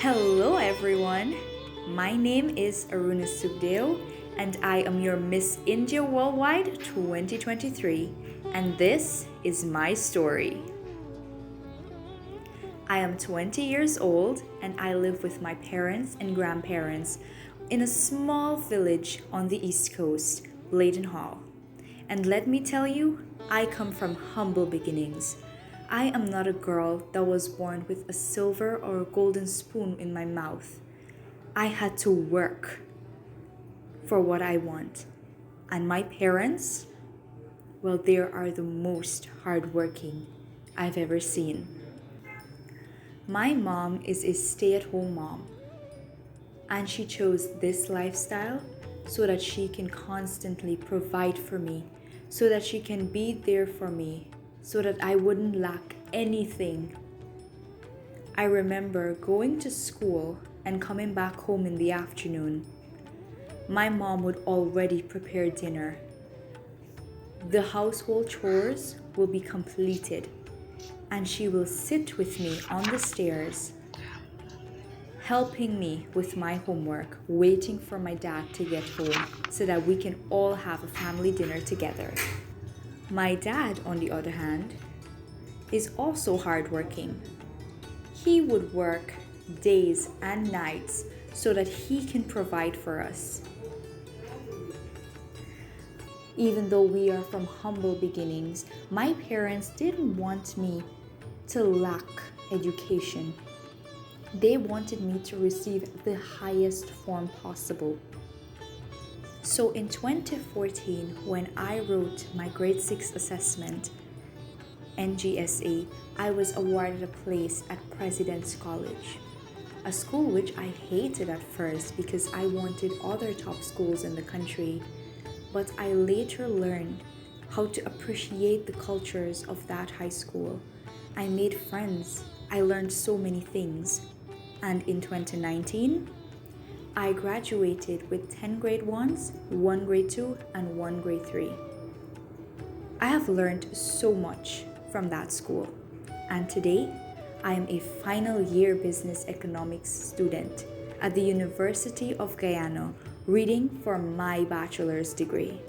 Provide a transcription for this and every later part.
Hello, everyone. My name is Aruna Sukhdeo, and I am your Miss India Worldwide 2023, and this is my story. I am 20 years old, and I live with my parents and grandparents in a small village on the East Coast, Bladen Hall. And let me tell you, I come from humble beginnings. I am not a girl that was born with a silver or a golden spoon in my mouth. I had to work for what I want. And my parents, well, they are the most hardworking I've ever seen. My mom is a stay at home mom, and she chose this lifestyle so that she can constantly provide for me, so that she can be there for me, so that I wouldn't lack anything. I remember going to school and coming back home in the afternoon. My mom would already prepare dinner. The household chores will be completed, and she will sit with me on the stairs, helping me with my homework, waiting for my dad to get home so that we can all have a family dinner together. My dad, on the other hand, is also hardworking. He would work days and nights so that he can provide for us. Even though we are from humble beginnings, my parents didn't want me to lack education. They wanted me to receive the highest form possible. So in 2014, when I wrote my grade 6 assessment, NGSA, I was awarded a place at President's College, a school which I hated at first because I wanted other top schools in the country. But I later learned how to appreciate the cultures of that high school. I made friends. I learned so many things. And in 2019, I graduated with 10 grade 1s, 1 grade 2, and 1 grade 3. I have learned so much from that school. And today, I am a final year business economics student at the University of Guyana, reading for my bachelor's degree.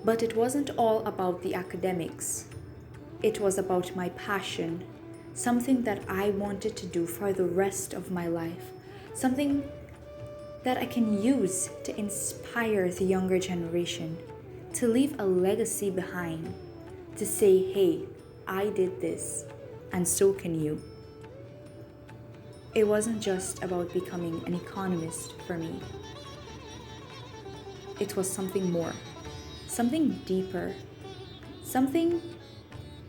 But it wasn't all about the academics. It was about my passion, something that I wanted to do for the rest of my life, something that I can use to inspire the younger generation, to leave a legacy behind, to say, hey, I did this, and so can you. It wasn't just about becoming an economist for me. It was something more, something deeper, something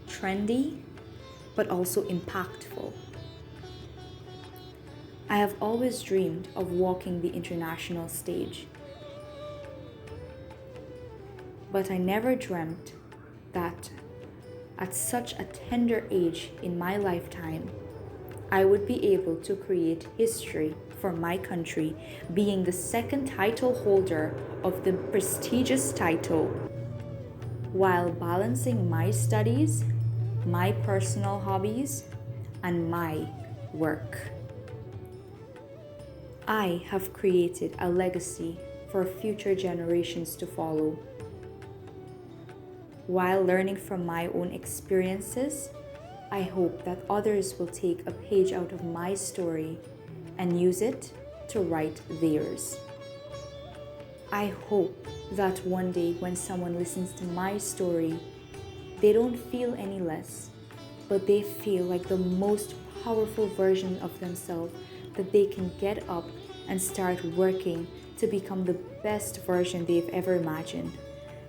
trendy, but also impactful. I have always dreamed of walking the international stage, but I never dreamt that at such a tender age in my lifetime, I would be able to create history for my country, being the second title holder of the prestigious title, while balancing my studies, my personal hobbies, and my work. I have created a legacy for future generations to follow. While learning from my own experiences, I hope that others will take a page out of my story and use it to write theirs. I hope that one day when someone listens to my story, they don't feel any less, but they feel like the most powerful version of themselves, that they can get up and start working to become the best version they've ever imagined,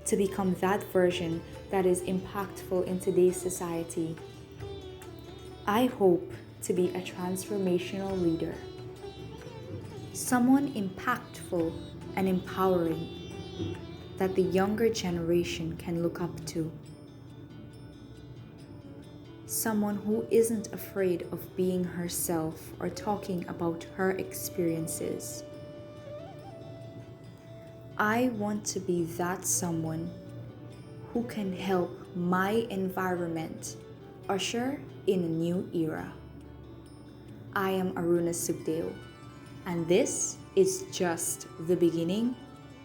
to become that version that is impactful in today's society. I hope to be a transformational leader, someone impactful and empowering that the younger generation can look up to, someone who isn't afraid of being herself or talking about her experiences. I want to be that someone who can help my environment usher in a new era. I am Aruna Sukhdeo, and this is just the beginning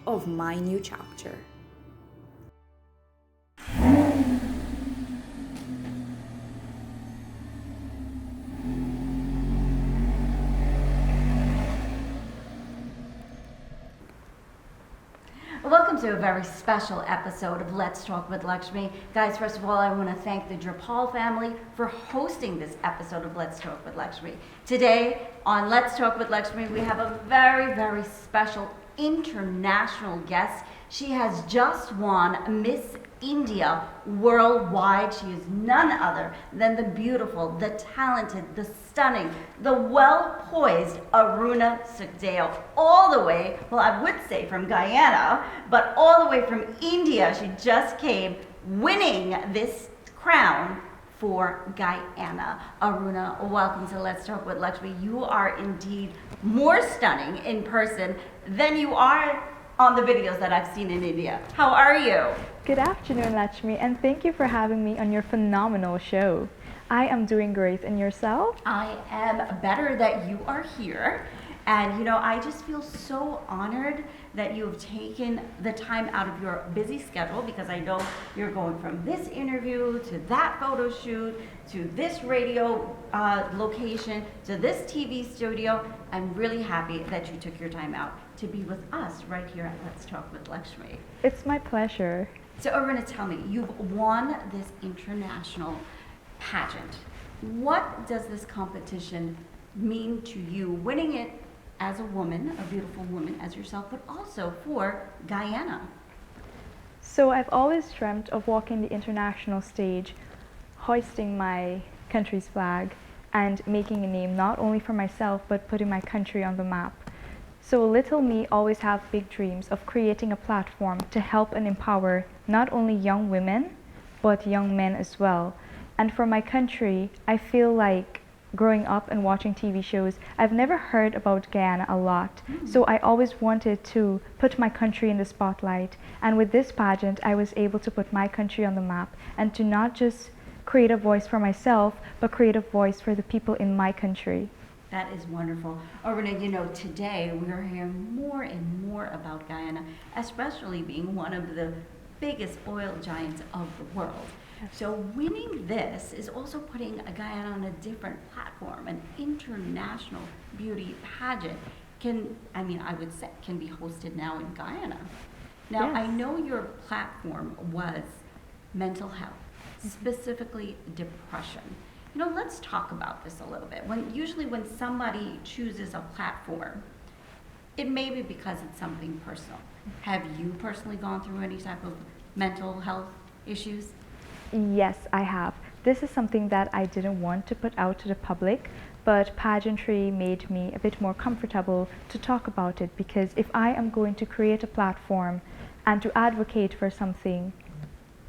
of my new chapter. Welcome to a very special episode of Let's Talk with Lakshmi. Guys, first of all, I want to thank the Drapal family for hosting this episode of Let's Talk with Lakshmi. Today on Let's Talk with Lakshmi, we have a very, very special international guest. She has just won Miss India worldwide. She is none other than the beautiful, the talented, the stunning, the well-poised Aruna Sukhdeo, all the way, well, I would say from Guyana, but all the way from India. She just came winning this crown for Guyana. Aruna, welcome to Let's Talk with Lakshmi. You are indeed more stunning in person than you are on the videos that I've seen in India. How are you? Good afternoon, Lakshmi, and thank you for having me on your phenomenal show. I am doing great, and yourself? I am better that you are here. And you know, I just feel so honored that you have taken the time out of your busy schedule, because I know you're going from this interview to that photo shoot to this radio location to this TV studio. I'm really happy that you took your time out to be with us right here at Let's Talk with Lakshmi. It's my pleasure. So Aruna, tell me, you've won this international pageant. What does this competition mean to you, winning it as a woman, a beautiful woman as yourself, but also for Guyana? So I've always dreamt of walking the international stage, hoisting my country's flag, and making a name not only for myself, but putting my country on the map. So little me always have big dreams of creating a platform to help and empower not only young women, but young men as well. And for my country, I feel like growing up and watching TV shows, I've never heard about Guyana a lot. So I always wanted to put my country in the spotlight. And with this pageant, I was able to put my country on the map and to not just create a voice for myself, but create a voice for the people in my country. That is wonderful. Aruna, you know, today we are hearing more and more about Guyana, especially being one of the biggest oil giants of the world. So winning this is also putting Guyana on a different platform. An international beauty pageant I would say, can be hosted now in Guyana. Now, Yes. I know your platform was mental health, specifically depression. You know, let's talk about this a little bit. Usually when somebody chooses a platform, it may be because it's something personal. Have you personally gone through any type of mental health issues? Yes, I have. This is something that I didn't want to put out to the public, but pageantry made me a bit more comfortable to talk about it, because if I am going to create a platform and to advocate for something,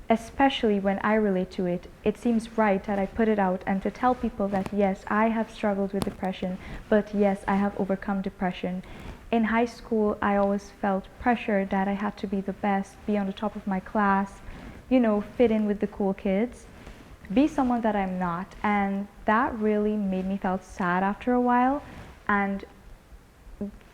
especially when I relate to it, it seems right that I put it out and to tell people that yes, I have struggled with depression, but yes, I have overcome depression. In high school, I always felt pressure that I had to be the best, be on the top of my class, you know, fit in with the cool kids, be someone that I'm not. And that really made me feel sad after a while, and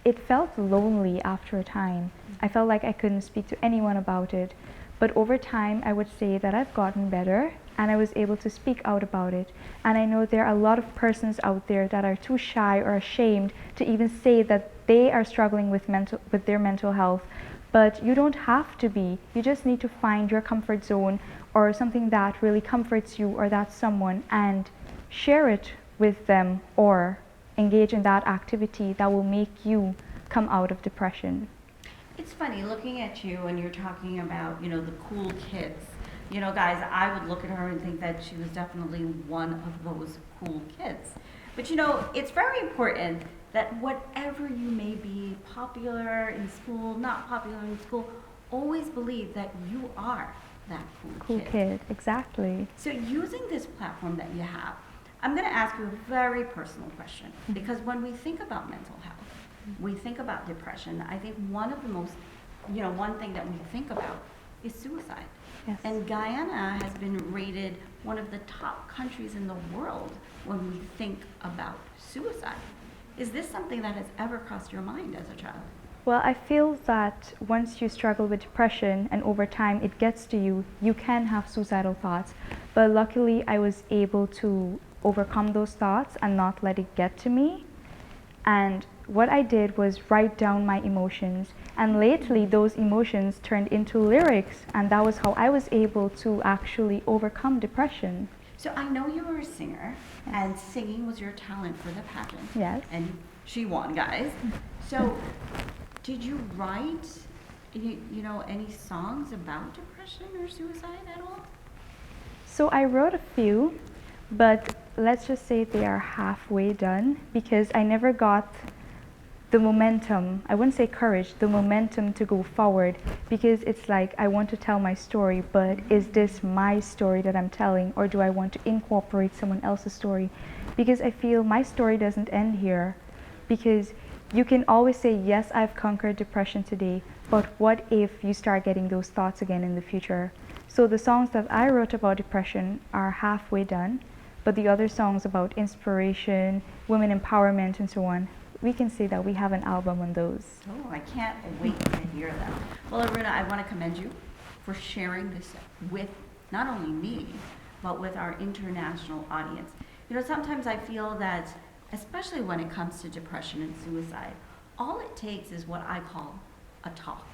it felt lonely after a time. I felt like I couldn't speak to anyone about it. But over time, I would say that I've gotten better and I was able to speak out about it. And I know there are a lot of persons out there that are too shy or ashamed to even say that they are struggling with their mental health. But you don't have to be. You just need to find your comfort zone or something that really comforts you or that someone, and share it with them or engage in that activity that will make you come out of depression. It's funny looking at you and you're talking about, you know, the cool kids. You know, guys, I would look at her and think that she was definitely one of those cool kids. But you know, it's very important that whatever you may be, popular in school, not popular in school, always believe that you are that cool kid. Exactly. So using this platform that you have, I'm going to ask you a very personal question, because when we think about mental health, we think about depression. I think one of the most, one thing that we think about is suicide. Yes. And Guyana has been rated one of the top countries in the world when we think about suicide. Is this something that has ever crossed your mind as a child? Well, I feel that once you struggle with depression and over time it gets to you, you can have suicidal thoughts. But luckily, I was able to overcome those thoughts and not let it get to me. And what I did was write down my emotions. And lately, those emotions turned into lyrics. And that was how I was able to actually overcome depression. So I know you were a singer, and singing was your talent for the pageant. Yes. And she won, guys. So did you write, any songs about depression or suicide at all? So I wrote a few, but let's just say they are halfway done because I never got the momentum, I wouldn't say courage, the momentum to go forward, because it's like I want to tell my story, but is this my story that I'm telling, or do I want to incorporate someone else's story? Because I feel my story doesn't end here, because you can always say, yes, I've conquered depression today, but what if you start getting those thoughts again in the future? So the songs that I wrote about depression are halfway done, but the other songs about inspiration, women empowerment, and so on, we can say that we have an album on those. Oh, I can't wait to hear them. Well, Aruna, I want to commend you for sharing this with not only me, but with our international audience. Sometimes I feel that, especially when it comes to depression and suicide, all it takes is what I call a talk,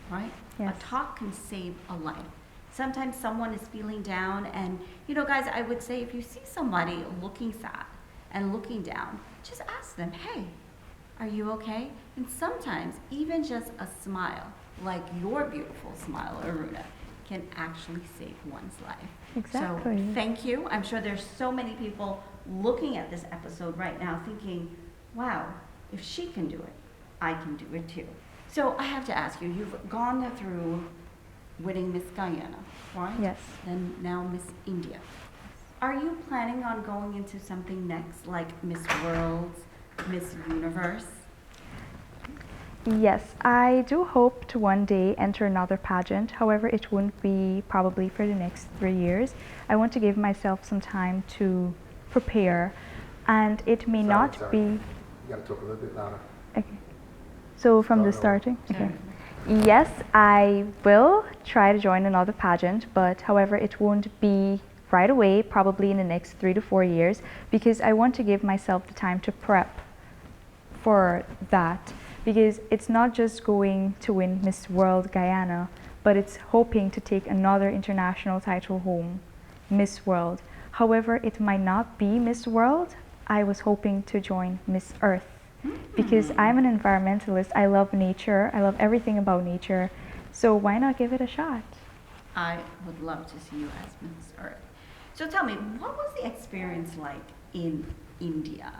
right? Yes. A talk can save a life. Sometimes someone is feeling down, and guys, I would say if you see somebody looking sad and looking down, just ask them, hey, are you okay? And sometimes even just a smile, like your beautiful smile, Aruna, can actually save one's life. Exactly. So thank you. I'm sure there's so many people looking at this episode right now thinking, wow, if she can do it, I can do it too. So I have to ask you, you've gone through winning Miss Guyana, right? Yes. And now Miss India. Are you planning on going into something next, like Miss World, Miss Universe? Yes, I do hope to one day enter another pageant. However, it won't be probably for the next 3 years. I want to give myself some time to prepare, and it may not be... You gotta talk a little bit louder. Okay. So from the starting? Okay. Yes, I will try to join another pageant, but however, it won't be right away, probably in the next 3 to 4 years, because I want to give myself the time to prep for that. Because it's not just going to win Miss World Guyana, but it's hoping to take another international title home, Miss World. However, it might not be Miss World. I was hoping to join Miss Earth, because I'm an environmentalist. I love nature. I love everything about nature. So why not give it a shot? I would love to see you as Miss Earth. So tell me, what was the experience like in India?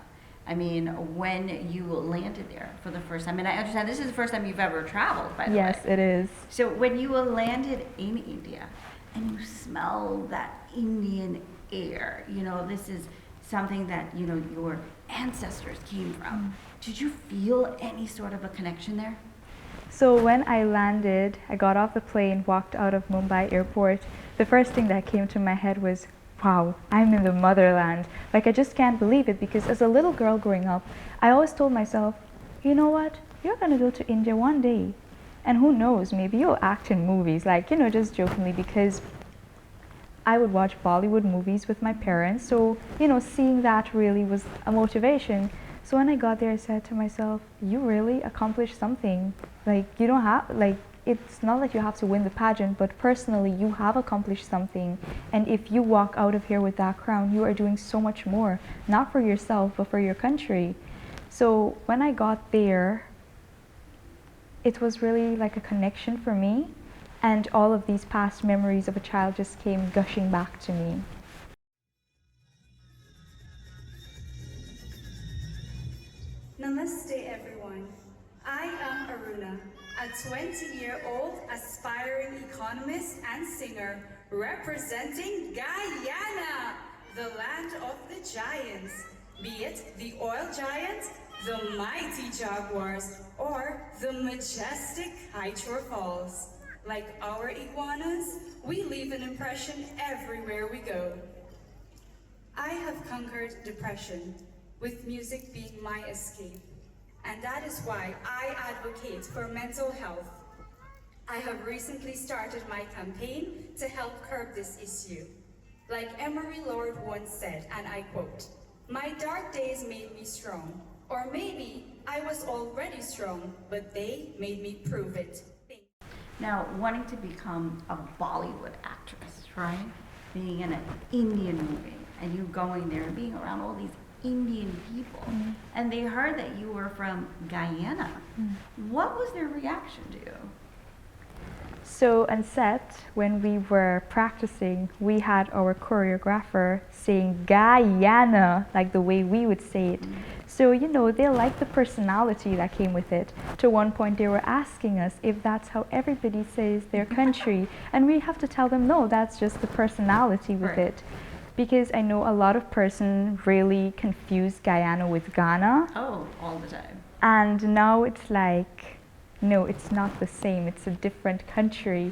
I mean, when you landed there for the first time, and I understand this is the first time you've ever traveled, by the way. Yes, it is. So when you landed in India and you smell that Indian air, this is something that, your ancestors came from. Did you feel any sort of a connection there? So when I landed, I got off the plane, walked out of Mumbai airport, the first thing that came to my head was, wow, I'm in the motherland. Like, I just can't believe it, because as a little girl growing up, I always told myself, you know what, you're gonna go to India one day. And who knows, maybe you'll act in movies, like, just jokingly, because I would watch Bollywood movies with my parents. So, seeing that really was a motivation. So when I got there, I said to myself, you really accomplished something. Like, you don't have, like, it's not like you have to win the pageant, but personally, you have accomplished something. And if you walk out of here with that crown, you are doing so much more, not for yourself, but for your country. So when I got there, it was really like a connection for me. And all of these past memories of a child just came gushing back to me. Namaste everyone. I am Aruna, a 20-year-old aspiring economist and singer representing Guyana, the land of the giants, be it the oil giant, the mighty jaguars, or the majestic Hydro Falls. Like our iguanas, we leave an impression everywhere we go. I have conquered depression, with music being my escape. And that is why I advocate for mental health. I have recently started my campaign to help curb this issue. Like Emery Lord once said, and I quote, "My dark days made me strong, or maybe I was already strong, but they made me prove it." Now, wanting to become a Bollywood actress, right? Being in an Indian movie, and you going there and being around all these Indian people, and they heard that you were from Guyana. What was their reaction to you? So on set, when we were practicing, we had our choreographer saying Guyana, like the way we would say it. So, you know, they liked the personality that came with it. To one point, they were asking us if that's how everybody says their country. And we have to tell them, no, that's just the personality with it. Because I know a lot of persons really confuse Guyana with Ghana. Oh, all the time. And now it's like, no, it's not the same. It's a different country.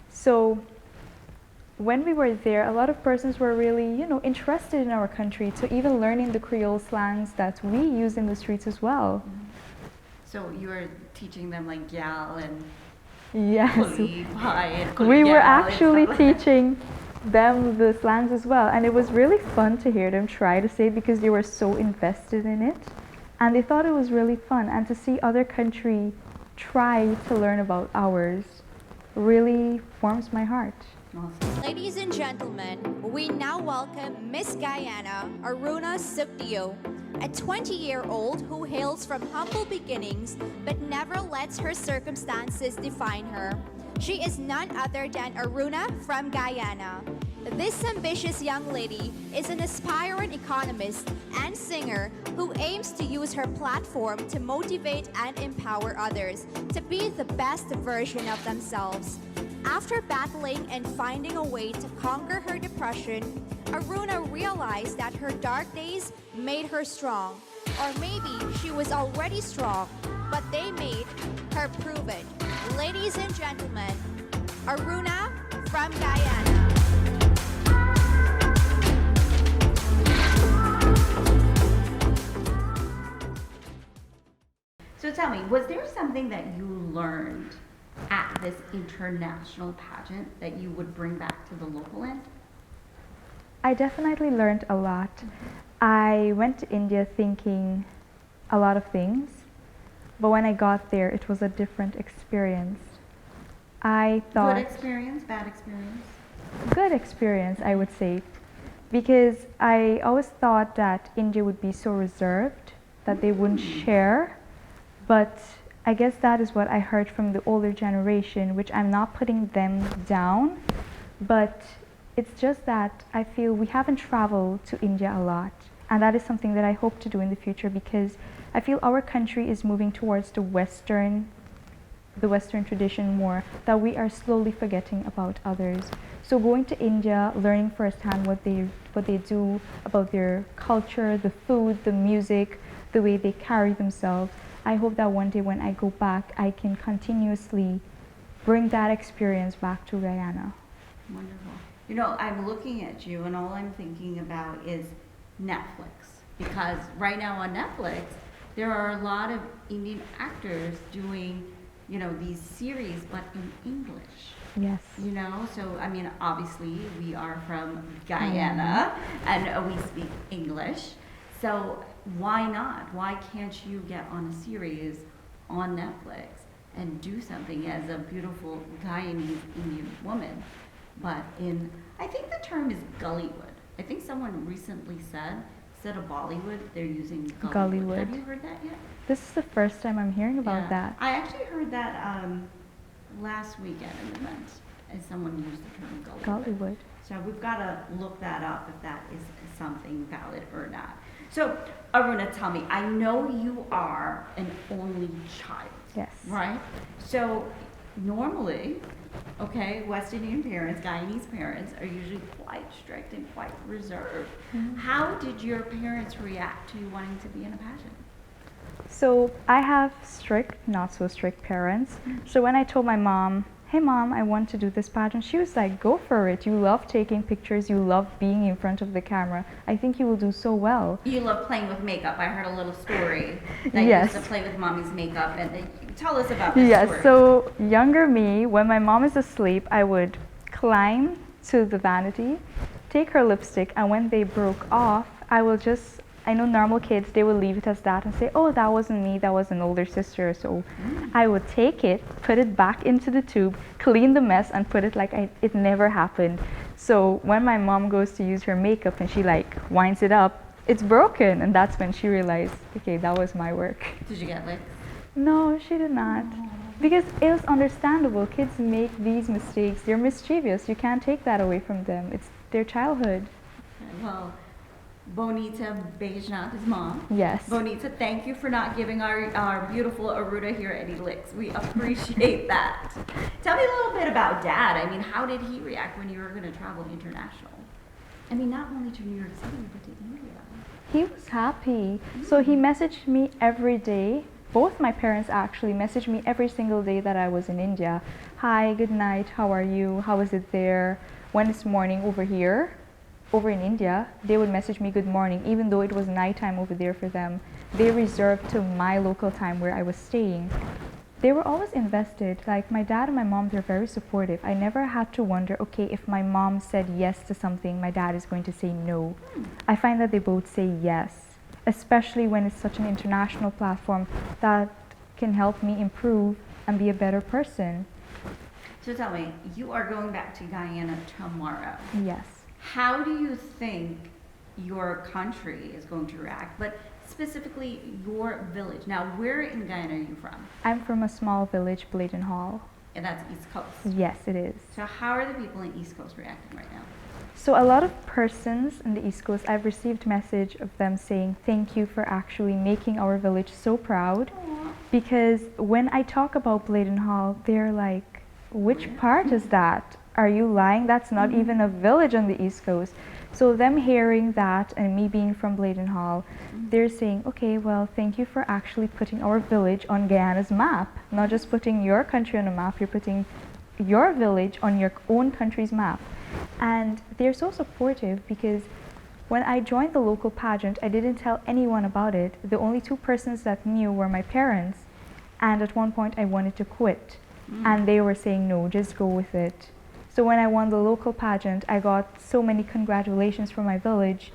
So when we were there, a lot of persons were really, you know, interested in our country, to even learning the Creole slangs that we use in the streets as well. So you were teaching them like gal and Yes, kuli, pie and we were kuligal and actually stuff like that. teaching them the slangs as well, and it was really fun to hear them try to say it because they were so invested in it, and they thought it was really fun. And to see other country try to learn about ours really warms my heart. Awesome. Ladies and gentlemen, we now welcome Miss Guyana, Aruna Sukhdeo, a 20-year-old who hails from humble beginnings but never lets her circumstances define her. She is none other than Aruna from Guyana. This ambitious young lady is an aspiring economist and singer who aims to use her platform to motivate and empower others to be the best version of themselves. After battling and finding a way to conquer her depression, Aruna realized that her dark days made her strong. Or maybe she was already strong, but they made her prove it. Ladies and gentlemen, Aruna from Guyana. So tell me, was there something that you learned at this international pageant that you would bring back to the local end? I definitely learned a lot. I went to India thinking a lot of things, but when I got there, it was a different experience. I thought... Good experience, bad experience? Good experience, I would say, because I always thought that India would be so reserved, that they wouldn't share, but I guess that is what I heard from the older generation, which I'm not putting them down, but it's just that I feel we haven't traveled to India a lot, and that is something that I hope to do in the future, because I feel our country is moving towards the Western tradition more, that we are slowly forgetting about others. So going to India, learning firsthand what they do about their culture, the food, the music, the way they carry themselves, I hope that one day when I go back, I can continuously bring that experience back to Guyana. Wonderful. You know, I'm looking at you and all I'm thinking about is Netflix. Because right now on Netflix, there are a lot of Indian actors doing, you know, these series, but in English. Yes. You know, so I mean, obviously we are from Guyana and we speak English. So why not? Why can't you get on a series on Netflix and do something as a beautiful Guyanese Indian woman? But I think the term is Gullywood. I think someone recently said, instead of Bollywood, they're using Gullywood. Have you heard that yet? This is the first time I'm hearing about that. I actually heard that last week at an event, and someone used the term Gullywood. Gullywood. So we've got to look that up if that is something valid or not. So Aruna, tell me, I know you are an only child. Yes. Right? So normally, okay, West Indian parents, Guyanese parents are usually quite strict and quite reserved. How did your parents react to you wanting to be in a pageant? So I have strict, not so strict parents. So when I told my mom, hey mom, I want to do this pageant. She was like, go for it. You love taking pictures. You love being in front of the camera. I think you will do so well. You love playing with makeup. I heard a little story that Yes. you used to play with mommy's makeup, and tell us about this Yes, story. so younger me, when my mom is asleep, I would climb to the vanity, take her lipstick, and when they broke off, I know normal kids, they will leave it as that and say, oh, that wasn't me, that was an older sister or so. I would take it, put it back into the tube, clean the mess, and put it like it never happened. So when my mom goes to use her makeup and she like winds it up, it's broken, and that's when she realized, okay, that was my work. Did you get licked? No, she did not. Because it was understandable. Kids make these mistakes. They're mischievous. You can't take that away from them. It's their childhood. Okay, well, Bonita Bejnat is mom. Yes. Bonita, thank you for not giving our beautiful Aruna here any licks. We appreciate that. Tell me a little bit about Dad. I mean, how did he react when you were going to travel international? I mean, not only to New York City, but to India. He was happy. So he messaged me every day. Both my parents actually messaged me every single day that I was in India. Hi, good night, how are you? How is it there? When it's morning over here, over in India, they would message me good morning, even though it was nighttime over there for them. They reserved to my local time where I was staying. They were always invested. Like my dad and my mom, they're very supportive. I never had to wonder, okay, if my mom said yes to something, my dad is going to say no. I find that they both say yes, especially when it's such an international platform that can help me improve and be a better person. So tell me, you are going back to Guyana tomorrow. Yes. How do you think your country is going to react, but specifically your village? Now, where in Guyana are you from? I'm from a small village, Bladen Hall. And that's East Coast. Yes, it is. So how are the people in East Coast reacting right now? So a lot of persons in the East Coast, I've received message of them saying, thank you for actually making our village so proud. Aww. Because when I talk about Bladen Hall, they're like, which part is that? Are you lying? That's not even a village on the East Coast. So them hearing that and me being from Bladen Hall, they're saying, okay, well, thank you for actually putting our village on Guyana's map. Not just putting your country on a map, you're putting your village on your own country's map. And they're so supportive because when I joined the local pageant, I didn't tell anyone about it. The only two persons that knew were my parents. And at one point I wanted to quit. And they were saying, no, just go with it. So when I won the local pageant, I got so many congratulations from my village.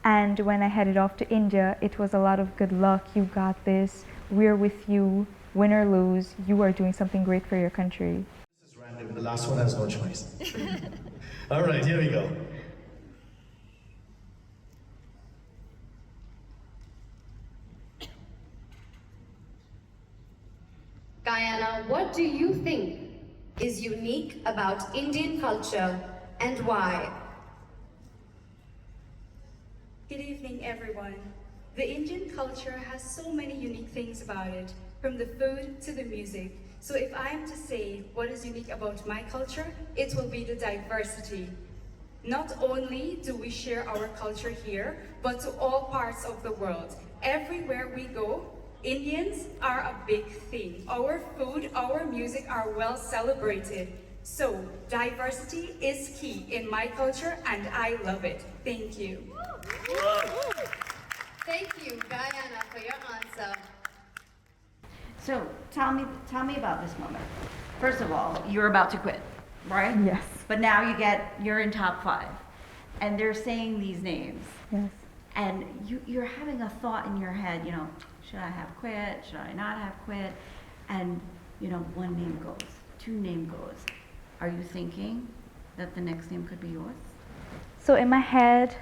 And when I headed off to India, it was a lot of good luck. You got this. We're with you. Win or lose, you are doing something great for your country. This is random. The last one has no choice. All right, here we go. Guyana, what do you think is unique about Indian culture and why? Good evening, everyone. The Indian culture has so many unique things about it, from the food to the music. So if I am to say what is unique about my culture, it will be the diversity. Not only do we share our culture here, but to all parts of the world. Everywhere we go, Indians are a big thing. Our food, our music are well celebrated. So diversity is key in my culture and I love it. Thank you. Thank you, Guyana, for your answer. So tell me about this moment. First of all, you're about to quit, right? Yes. But now you're in top 5, and they're saying these names, Yes. and you're having a thought in your head, you know, should I have quit? Should I not have quit? And you know, one name goes, two name goes. Are you thinking that the next name could be yours? So in my head,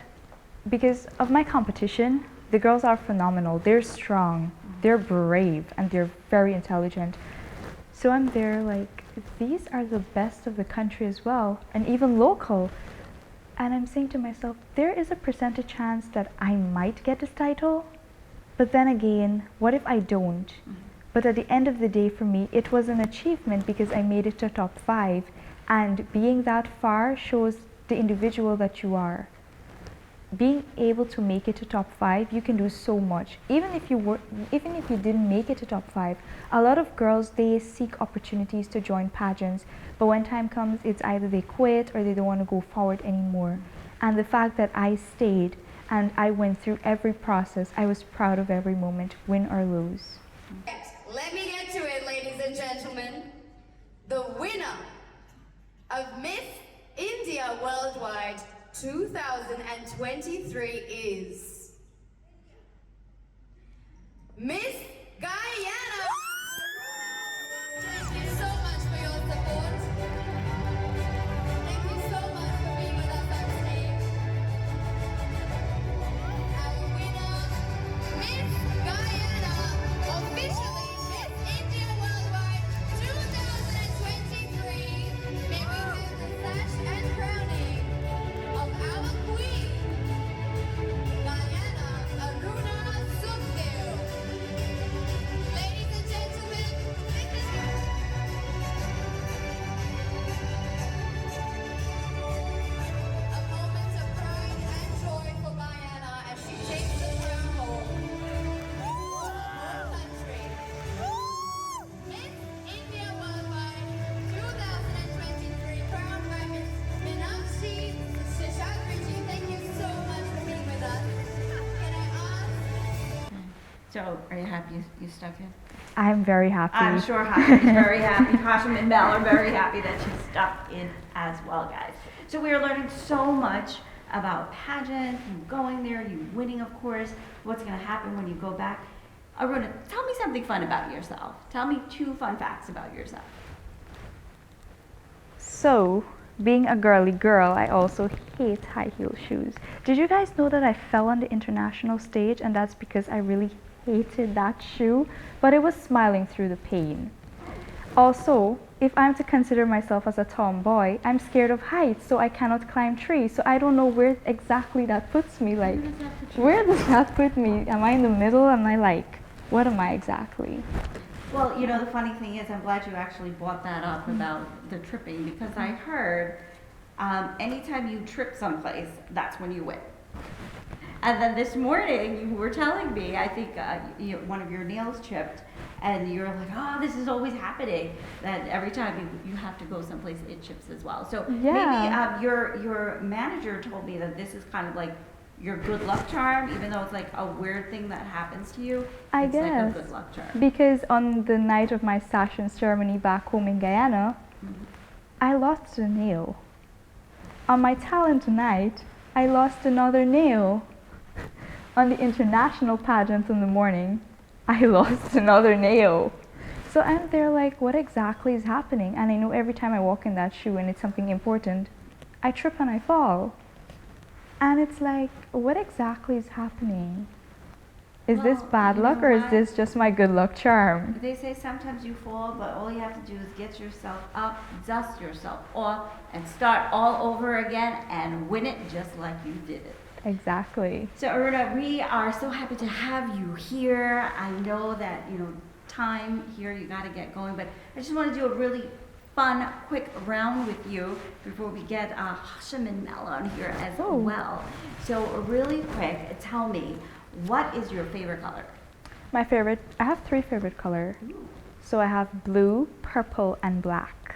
because of my competition, the girls are phenomenal. They're strong, they're brave, and they're very intelligent. So I'm there like, these are the best of the country as well, and even local. And I'm saying to myself, there is a percentage chance that I might get this title, but then again, what if I don't? But at the end of the day, for me, it was an achievement because I made it to top 5, and being that far shows the individual that you are. being able to make it to top 5, you can do so much. Even if you didn't make it to top 5, a lot of girls, they seek opportunities to join pageants, but when time comes, it's either they quit or they don't want to go forward anymore. And the fact that I stayed and I went through every process, I was proud of every moment, win or lose. Let me get to it, ladies and gentlemen. The winner of Miss India Worldwide 2023 is Miss Guyana. Thank you so much for your support. Thank you so much for being with us on stage. Our winner, Miss Guyana, officially Miss India Worldwide 2023. May we have the sash and crowning of our queen, Guyana Aruna Sukhdeo. Ladies and gentlemen, a moment of pride and joy for Guyana as she takes the crown home. Home country. Miss India Worldwide 2023, crowned by Miss Meenakshi Seshadriji. Thank you so much for being with us. Can I ask? So, are you happy you stuck in? I'm very happy. I'm sure Hashim is very happy. Hashim and Mel are very happy that she's stuck in as well, guys. So we are learning so much about pageant, you going there, you winning, of course, what's going to happen when you go back. Aruna, tell me something fun about yourself. Tell me 2 fun facts about yourself. So, being a girly girl, I also hate high heel shoes. Did you guys know that I fell on the international stage, and that's because I really hated that shoe, but it was smiling through the pain. Also, if I'm to consider myself as a tomboy, I'm scared of heights, so I cannot climb trees. So I don't know where exactly that puts me. Like, where does that put me? Am I in the middle? Am I like, what am I exactly? Well, you know, the funny thing is, I'm glad you actually brought that up about the tripping, because I heard anytime you trip someplace, that's when you win. And then this morning, you were telling me, I think one of your nails chipped, and you're like, oh, this is always happening, that every time you have to go someplace, it chips as well. So Yeah. maybe your manager told me that this is kind of like your good luck charm, even though it's like a weird thing that happens to you. I it's guess. like a good luck charm. Because on the night of my session ceremony back home in Guyana, I lost a nail. On my talent night, I lost another nail. On the international pageant in the morning, I lost another nail. So I'm there like, what exactly is happening? And I know every time I walk in that shoe and it's something important, I trip and I fall. And it's like, what exactly is happening? Is this Well, bad you luck know or is what? this just my good luck charm? They say sometimes you fall, but all you have to do is get yourself up, dust yourself off, and start all over again and win it just like you did it. Exactly. So Aruna, we are so happy to have you here. I know that, you know, time here, you got to get going, but I just want to do a really fun, quick round with you before we get Hashim and Mel on here as Oh. well. So really quick, tell me, what is your favorite color? My favorite, I have 3 favorite color. So I have blue, purple, and black.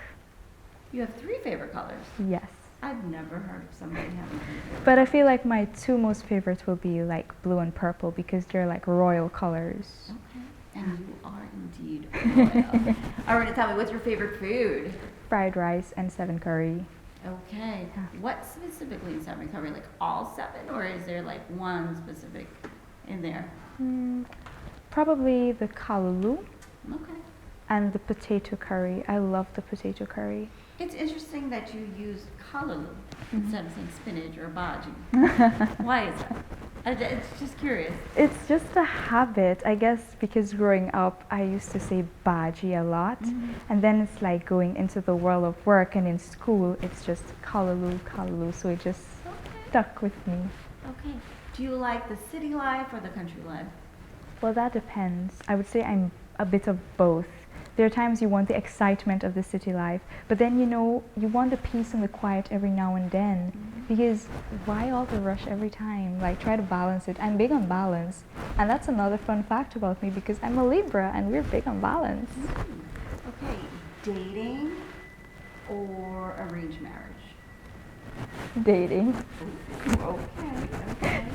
You have 3 favorite colors. Yes. I've never heard of somebody having 3 favorite But I feel like my 2 most favorites will be like blue and purple because they're like royal colors. Okay. And you are indeed royal. Aruna, tell me, what's your favorite food? Fried rice and 7 curry. Okay. What specifically in 7 curry? Like all 7, or is there like one specific in there? Probably the kalulu Okay. and the potato curry. I love the potato curry. It's interesting that you use kalaloo instead of saying spinach or bhaji. Why is that? It's just curious. It's just a habit, I guess, because growing up I used to say bhaji a lot, and then it's like going into the world of work and in school it's just kalulu, kalulu, so it just stuck with me. Okay. Do you like the city life or the country life? Well, that depends. I would say I'm a bit of both. There are times you want the excitement of the city life, but then you know, you want the peace and the quiet every now and then. Because why all the rush every time? Like, try to balance it. I'm big on balance. And that's another fun fact about me because I'm a Libra and we're big on balance. Okay, dating or arranged marriage? Dating. Okay.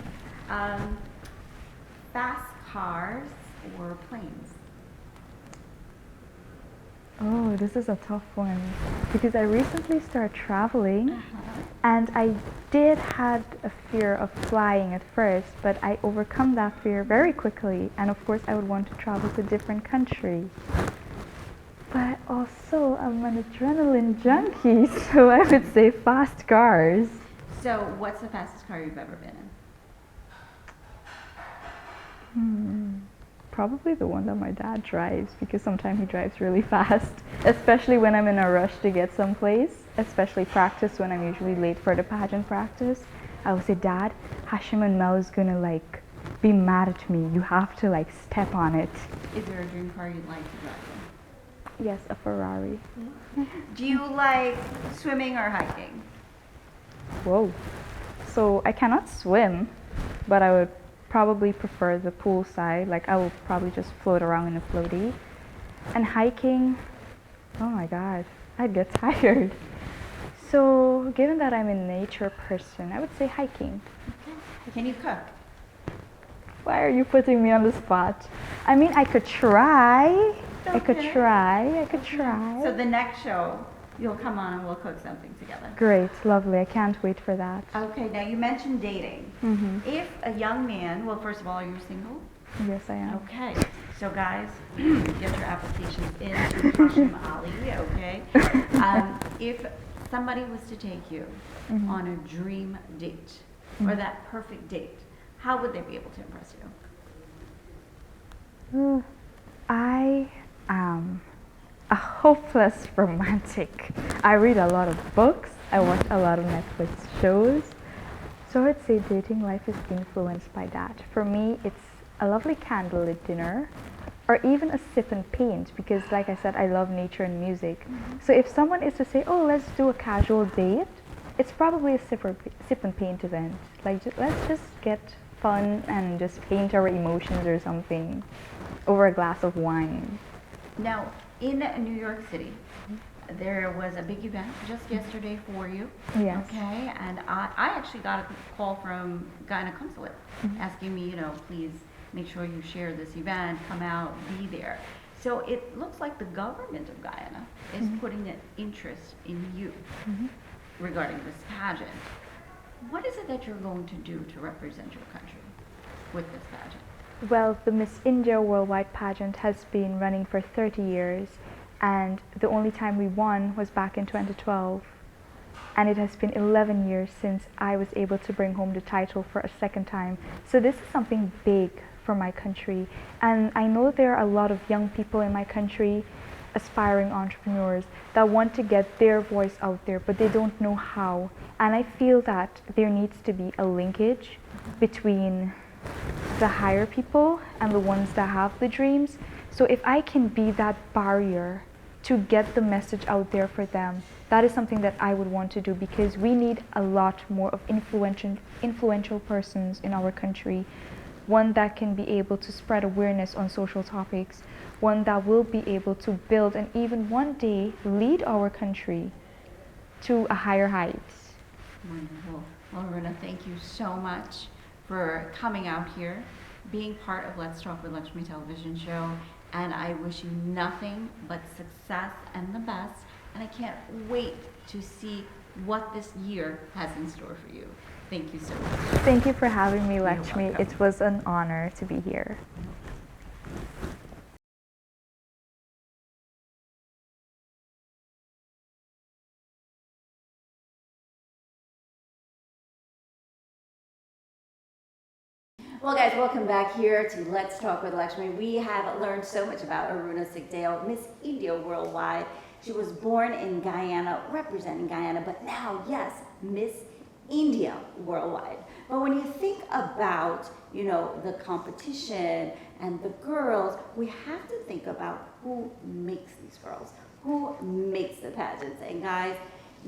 Fast cars or planes? Oh, this is a tough one because I recently started traveling and I did had a fear of flying at first, but I overcome that fear very quickly, and of course I would want to travel to different countries. But also I'm an adrenaline junkie, so I would say fast cars. So, what's the fastest car you've ever been in? Probably the one that my dad drives because sometimes he drives really fast, especially when I'm in a rush to get someplace, especially practice when I'm usually late for the pageant practice. I would say, Dad, Hashim and Mel is gonna like be mad at me. You have to like step on it. Is there a dream car you'd like to drive in? Yes, a Ferrari. Do you like swimming or hiking? Whoa. So I cannot swim, but I would probably prefer the pool side. Like I will probably just float around in a floaty. And hiking, oh my god, I'd get tired. So given that I'm a nature person, I would say hiking. Can you cook? Why are you putting me on the spot? I mean, I could try. I could Okay. try. So the next show, you'll come on and we'll cook something together. Great, lovely. I can't wait for that. Okay, now you mentioned dating. If a young man, well, first of all, are you single? Yes, I am. Okay, so guys, get your applications in to Hashim Ali, okay? If somebody was to take you on a dream date, or that perfect date, how would they be able to impress you? I am a hopeless romantic. I read a lot of books. I watch a lot of Netflix shows. So I'd say dating life is influenced by that. For me, it's a lovely candlelit dinner or even a sip and paint because like I said, I love nature and music. So if someone is to say, oh, let's do a casual date, it's probably a sip and paint event. Like let's just get fun and just paint our emotions or something over a glass of wine. Now, in New York City, there was a big event just yesterday for you. Yes. Okay, and I actually got a call from Guyana Consulate asking me, please make sure you share this event, come out, be there. So it looks like the government of Guyana is putting an interest in you regarding this pageant. What is it that you're going to do to represent your country with this pageant? Well, the Miss India Worldwide pageant has been running for 30 years, and the only time we won was back in 2012. And it has been 11 years since I was able to bring home the title for a second time. So this is something big for my country. And I know there are a lot of young people in my country, aspiring entrepreneurs, that want to get their voice out there, but they don't know how. And I feel that there needs to be a linkage between the higher people and the ones that have the dreams. So if I can be that barrier to get the message out there for them, that is something that I would want to do because we need a lot more of influential persons in our country. One that can be able to spread awareness on social topics, one that will be able to build and even one day lead our country to a higher heights. Wonderful. Well, Aruna, thank you so much for coming out here, being part of Let's Talk with Lakshmi television show, and I wish you nothing but success and the best, and I can't wait to see what this year has in store for you. Thank you so much. Thank you for having me, You're Lakshmi. welcome. It was an honor to be here. Well, guys, welcome back here to Let's Talk with Lakshmi. We have learned so much about Aruna Sukhdeo, Miss India Worldwide. She was born in Guyana, representing Guyana, but now, yes, Miss India Worldwide. But when you think about, the competition and the girls, we have to think about who makes these girls, who makes the pageants. And guys,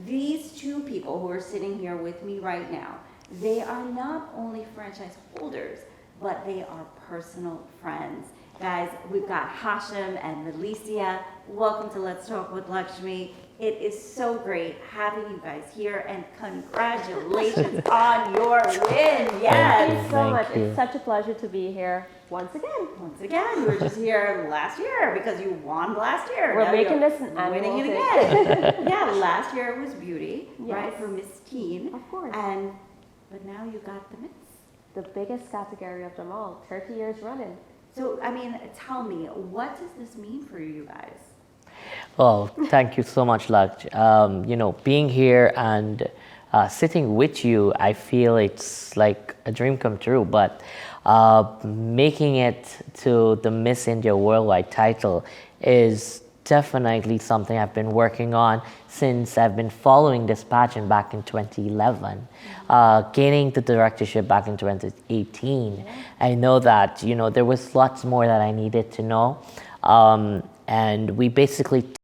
These two people who are sitting here with me right now, they are not only franchise holders, but they are personal friends. Guys, we've got Hashim and Milicia. Welcome to Let's Talk with Lakshmi. It is so great having you guys here, and congratulations on your win. Yes. Thank you so much. It's such a pleasure to be here once again. Once again, you were just here last year because you won last year. We're Now making you're this an annual winning it thing. again. Yeah, last year it was beauty, right, Yes. for Miss Teen. Of course. But now you got the Miss. The biggest category of them all, 30 years running. So, I mean, tell me, what does this mean for you guys? Well, thank you so much, Laksh. Being here and sitting with you, I feel it's like a dream come true. But making it to the Miss India Worldwide title is definitely something I've been working on since I've been following this pageant back in 2011. Gaining the directorship back in 2018, I know that there was lots more that I needed to know, and we basically